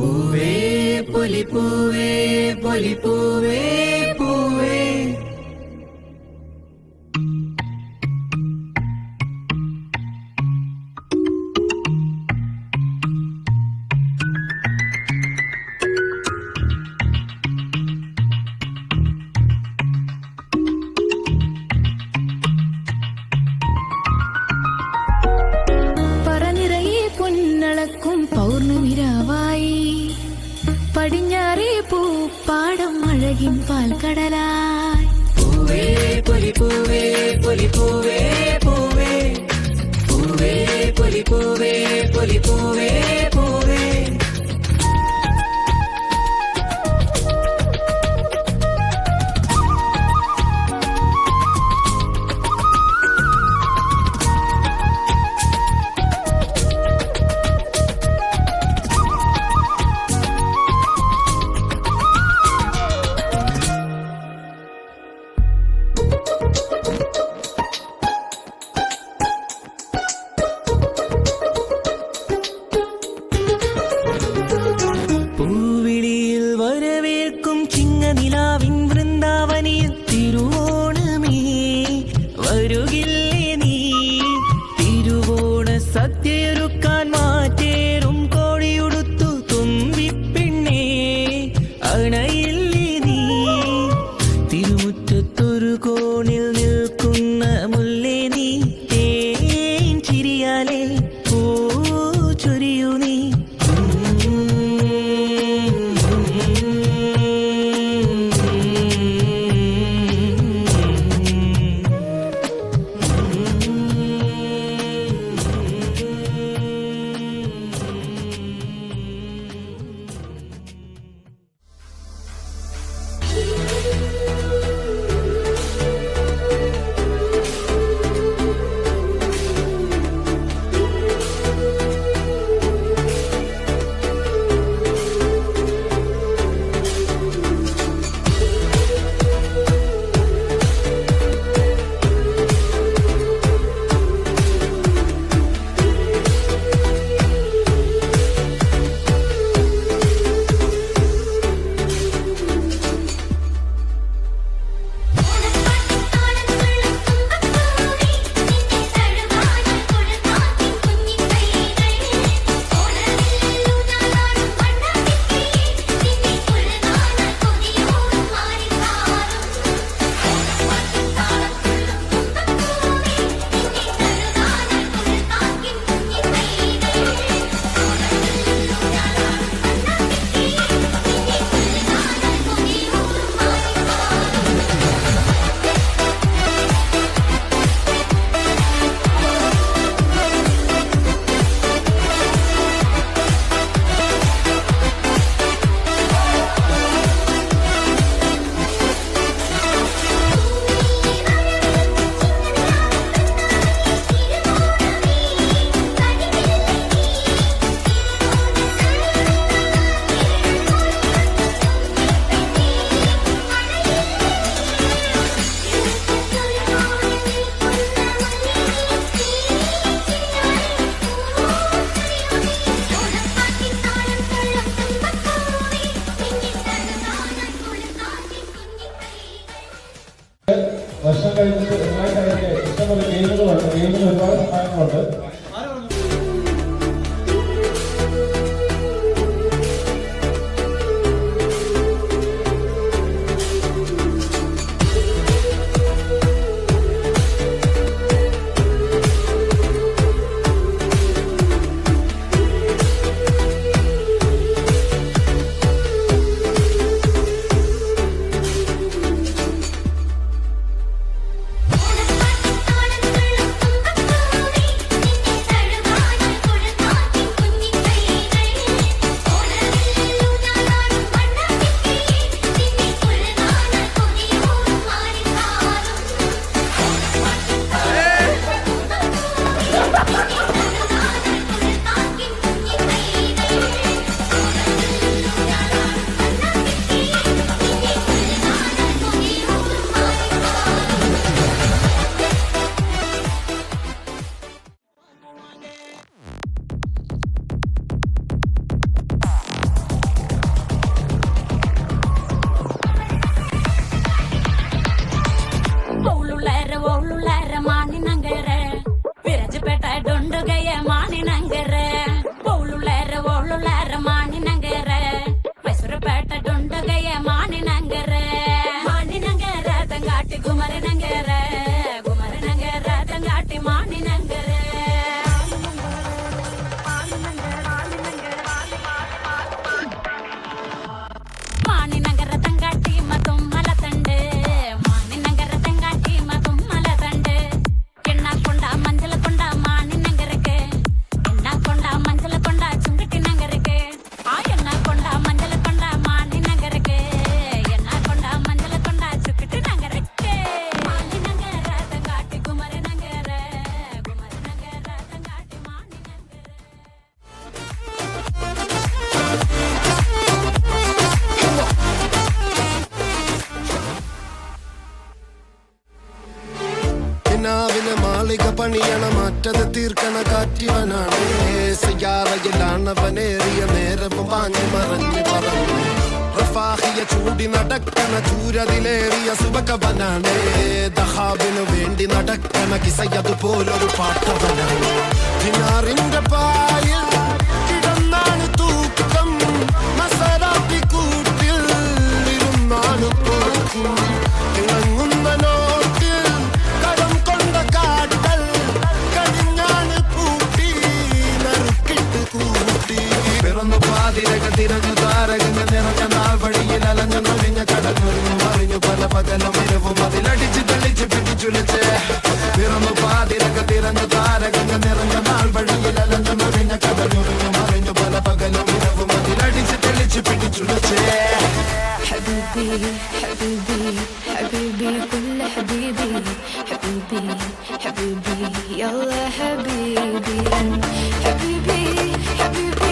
പൂവേ പൊലിപ്പൂവേ പൊലിപ്പൂവേ പൂവേ. പൊന്നളക്കും പൗർണമിരാവായി പടിഞ്ഞാറേ പൂപ്പാടം അഴകിൻ പാൽക്കടലായി. പൂവേ പൊലിപ്പൂവേ പൊലിപ്പൂവേ പൂവേ. പൂവേ പൊലിപ്പൂവേ പൊലിപ്പൂവേ പൂവേ. പൂവിളിയിൽ വരവേൽക്കും ചിങ്ങനിലാവിൻ വൃന്ദാവനിൽ തിരുവോണമേ വരുകില്ലേ നീ. തിരുവോണ സദ്യയൊരുക്കാൻ മാറ്റേറും കോടിയുടുത്തു തുമ്പിപ്പെണ്ണേ അണയില്ലേ നീ. തിരുമുറ്റത്തൊരു കോണിൽ നിൽക്കുന്ന മുല്ലേ നീ. തേൻ ചിരിയാലേ പൂ ചൊരിയൂ നീ. വർഷം കഴിഞ്ഞിട്ട് ഇഷ്ടംപോലെ ഗെയിമുകളുണ്ട്. ഗെയിമിന് ഒരുപാട് സഹായങ്ങളുണ്ട്. ദാഹിയ ചൂടി നടക്കണ ചൂരതിലേറിയ സുബകവനാണ് ദഹാബിനു വേണ്ടി നടക്കണ കിസയതുപോലൊരു പാട്ടവനാണ് ദിനാറിന്റെ പായിൽ കിടന്നാണ് തൂക്കം മസറാപ്പി കൂട്ടിൽ ഇരുന്നാണ് പോക്കും തിളങ്ങുന്ന നോട്ടിൽ കടം കൊണ്ട കാട്ടൽ കടിഞ്ഞാണ് പൂട്ടി നറുക്കിട്ട് കൂട്ടി പിറന്നു പാതിരക തിരഞ്ഞു താരകങ്ങൾ നിറഞ്ഞ നാൾ വഴിയിൽ അലഞ്ഞു നൊഴിഞ്ഞ കടഞ്ഞൊറിഞ്ഞു മറിഞ്ഞു പല പകലും ഇരവും അതിലടിച്ച് തെളിച്ച് പിടിച്ചുലച്ച് പിറന്നു പാതിരക തിരഞ്ഞു താരകങ്ങൾ നിറഞ്ഞ നാൾ വഴിയിൽ അലഞ്ഞു നൊഴിഞ്ഞ കടഞ്ഞൊറിഞ്ഞു മറിഞ്ഞു പല പകലും ഇരവും അതിലടിച്ച് തെളിച്ച് പിടിച്ചുലച്ച് حبيبي حبيبي حبيبي كل حبيبي حبيبي حبيبي يلا حبيبي حبيبي حبيبي